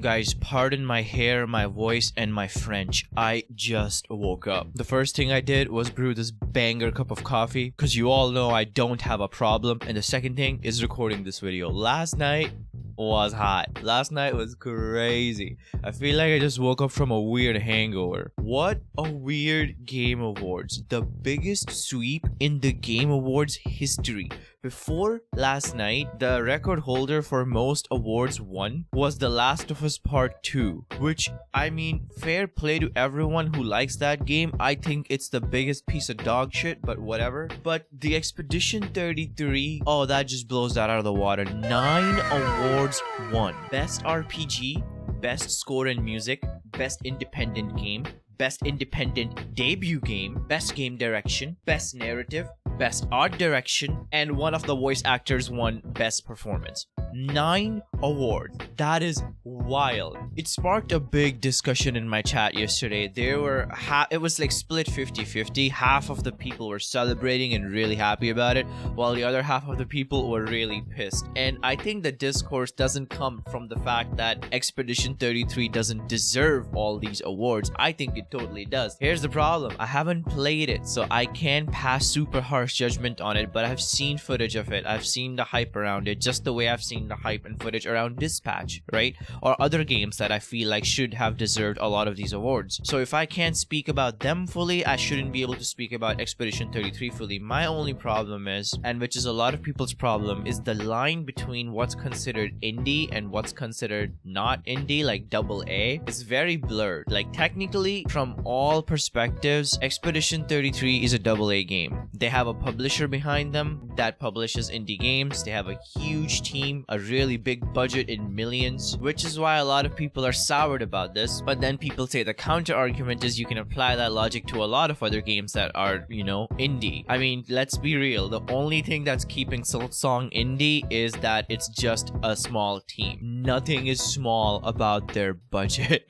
Guys, pardon my hair, my voice, and my French. I just woke up. The first thing I did was brew this banger cup of coffee, because you all know I don't have a problem. And the second thing is recording this video. Last night was hot. Last night was crazy. I feel like I just woke up from a weird hangover. What a weird Game Awards. The biggest sweep in the Game Awards history. Before last night, the record holder for most awards won was The Last of Us Part 2, which, I mean, fair play to everyone who likes that game. I think it's the biggest piece of dog shit, but whatever. But the Expedition 33, oh, that just blows that out of the water. 9 awards won. Best RPG, Best Score and Music, Best Independent Game, Best Independent Debut Game, Best Game Direction, Best Narrative, Best Art Direction, and one of the voice actors won Best Performance. 9 awards. That is wild. It sparked a big discussion in my chat yesterday. It was like split 50-50. Half of the people were celebrating and really happy about it, while the other half of the people were really pissed. And I think the discourse doesn't come from the fact that Expedition 33 doesn't deserve all these awards. I think it totally does. Here's the problem. I haven't played it, so I can't pass super harsh judgment on it, but I've seen footage of it. I've seen the hype around it, just the way I've seen the hype and footage around Dispatch, right? Or other games that I feel like should have deserved a lot of these awards. So if I can't speak about them fully, I shouldn't be able to speak about Expedition 33 fully. My only problem is, and which is a lot of people's problem, is the line between what's considered indie and what's considered not indie, like AA, is very blurred. Like technically, from all perspectives, Expedition 33 is a AA game. They have a publisher behind them that publishes indie games. They have a huge team, a really big budget in millions, which is why a lot of people are soured about this. But then people say the counter argument is you can apply that logic to a lot of other games that are, you know, indie. I mean, let's be real. The only thing that's keeping Silksong indie is that it's just a small team. Nothing is small about their budget.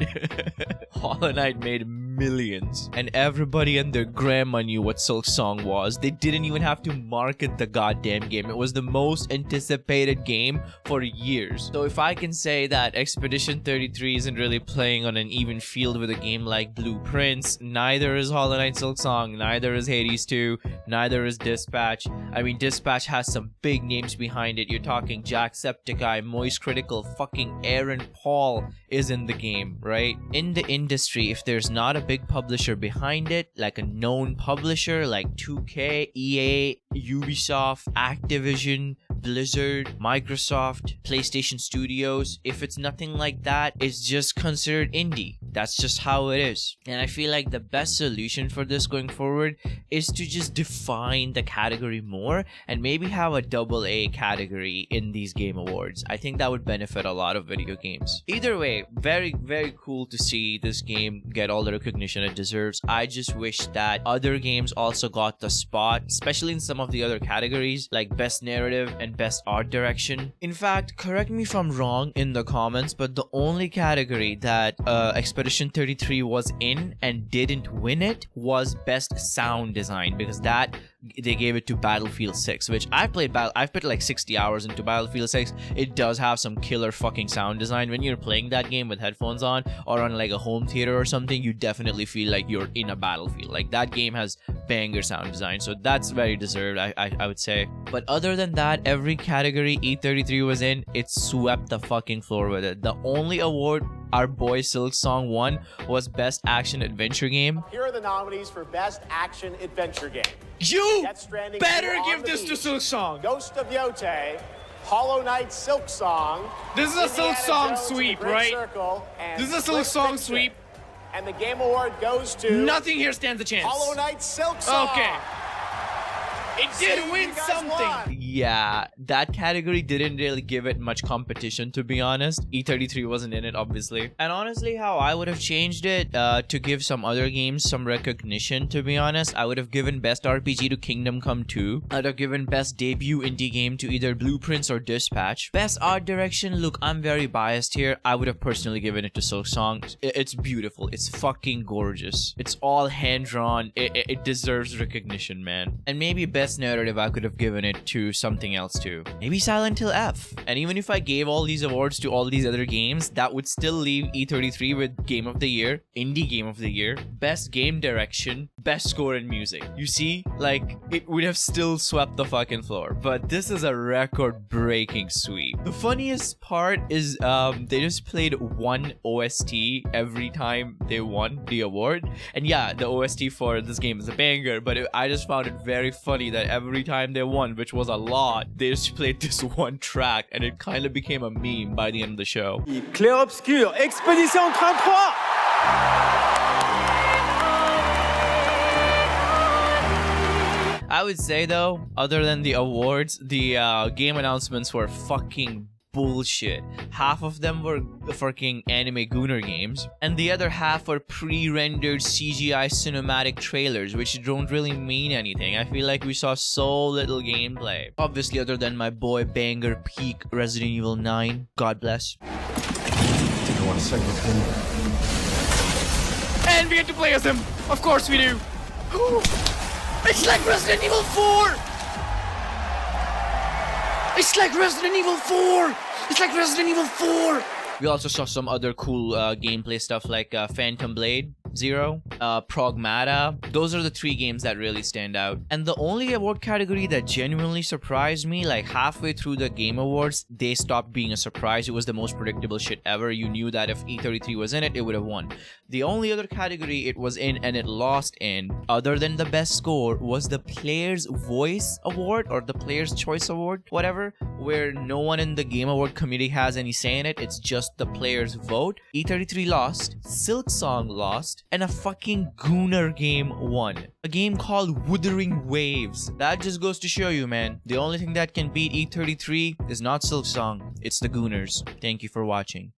Hollow Knight made millions, and everybody and their grandma knew what Silksong was. They didn't even have to market the goddamn game. It was the most anticipated game for years. So if I can say that Expedition 33 isn't really playing on an even field with a game like Blueprints, neither is Hollow Knight Silksong, neither is Hades 2, neither is Dispatch. I mean, Dispatch has some big names behind it. You're talking Jacksepticeye, Moist Critical, fucking Aaron Paul is in the game, right? In the industry, if there's not a big publisher behind it, like a known publisher like 2K, EA, Ubisoft, Activision, Blizzard, Microsoft, PlayStation Studios, if it's nothing like that, it's just considered indie. That's just how it is. And I feel like the best solution for this going forward is to just define the category more and maybe have a AA category in these game awards. I think that would benefit a lot of video games. Either way, very, very cool to see this game get all the recognition it deserves. I just wish that other games also got the spot, especially in some of the other categories like Best Narrative and Best Art Direction. In fact, correct me if I'm wrong in the comments, but the only category that Expedition 33 was in and didn't win it was Best Sound Design, because that they gave it to Battlefield 6, which I've put like 60 hours into Battlefield 6. It does have some killer fucking sound design. When you're playing that game with headphones on or on like a home theater or something, you definitely feel like you're in a battlefield. Like that game has banger sound design, so that's very deserved, I would say. But other than that, every category E33 was in, it swept the fucking floor with it. The only award our boy Silksong won was Best Action Adventure Game. Here are the nominees for Best Action Adventure Game. You better give this to Silksong. Ghost of Yote, Hollow Knight Silksong. This is a Silksong sweep, right? This is a Silksong sweep. And the Game Award goes to... Nothing here stands a chance. Hollow Knight Silksong. Okay. It did win something. Yeah, that category didn't really give it much competition, to be honest. E33 wasn't in it, obviously. And honestly, how I would have changed it to give some other games some recognition, to be honest, I would have given Best RPG to Kingdom Come 2. I'd have given Best Debut Indie Game to either Blueprints or Dispatch. Best Art Direction, look, I'm very biased here. I would have personally given it to Silksong. It's beautiful. It's fucking gorgeous. It's all hand-drawn. It deserves recognition, man. And maybe Best Narrative, I could have given it to something else too. Maybe Silent Hill F. And even if I gave all these awards to all these other games, that would still leave E33 with Game of the Year, Indie Game of the Year, Best Game Direction, Best Score and Music. You see, like, it would have still swept the fucking floor. But this is a record-breaking sweep. The funniest part is they just played one OST every time they won the award. And yeah, the OST for this game is a banger, but I just found it very funny that every time they won, which was a lot, they just played this one track, and it kind of became a meme by the end of the show. Clair-obscur, Expédition 33. I would say though, other than the awards, the game announcements were fucking bullshit. Half of them were fucking anime Gunner games, and the other half were pre-rendered CGI cinematic trailers, which don't really mean anything. I feel like we saw so little gameplay. Obviously, other than my boy banger peak Resident Evil 9, God bless. I want to second opinion. And we get to play as him! Of course we do! It's like Resident Evil 4! It's like Resident Evil 4! It's like Resident Evil 4! We also saw some other cool gameplay stuff like Phantom Blade Zero, Progmata. Those are the 3 games that really stand out. And the only award category that genuinely surprised me, like halfway through the Game Awards, they stopped being a surprise. It was the most predictable shit ever. You knew that if E33 was in it, it would have won. The only other category it was in and it lost in, other than the best score, was the Player's Voice Award or the Player's Choice Award, whatever, where no one in the Game Award committee has any say in it. It's just the players vote. E33 lost, Silk Song lost, and a fucking Gunner game won. A game called Wuthering Waves. That just goes to show you, man, the only thing that can beat E33 is not Silk Song, it's the Gunners. Thank you for watching.